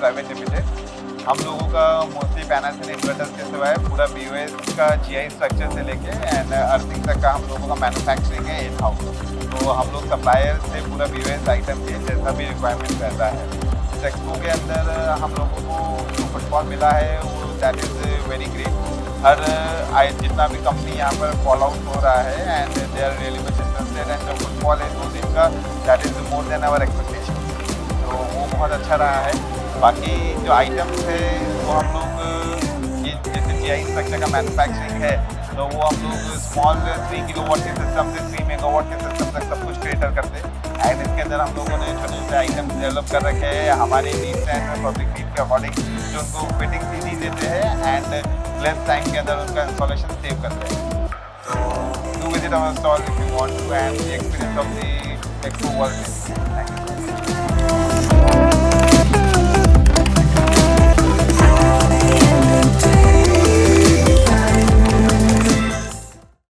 Private limited. हम लोगों का मोस्टली पैनल्स एंड इन्वर्टर्स के सिवाय पूरा BOS का GI स्ट्रक्चर से लेके एंड अर्थिंग तक का हम लोगों का मैन्युफैक्चरिंग है इन हाउस। तो हम लोग सप्लायर से पूरा BOS आइटम के जैसा भी रिक्वायरमेंट रहता है। इस एक्सपो के अंदर हम लोगों को जो फुटफॉल मिला है वो दैट इज़ वेरी ग्रेट। हर जितना भी कंपनी यहाँ पर फॉलो आउट हो रहा है and they are really much interested and जो फुटफॉल है 2 दिन का that is more than our expectation. तो वो बहुत अच्छा रहा है। बाकी जो आइटम्स है वो हम लोग ये जैसे GI स्ट्रक्चर का मैन्युफैक्चरिंग है तो वो हम लोग स्मॉल 3 किलोवाट के सिस्टम से 3 मेगावाट के सिस्टम तक सब कुछ क्रिएटर करते हैं एंड इसके अंदर हम लोगों ने छोटे छोटे आइटम्स डेवलप कर रखे हैं हमारे नीड्स एंड पब्लिक नीड के अकॉर्डिंग, जो उनको फिटिंग ईजी देते हैं एंड लेस टाइम के अंदर उनका इंस्टॉलेशन सेव करते हैं। तो do visit our stall if you want to and the experience of the expo world. Thank you.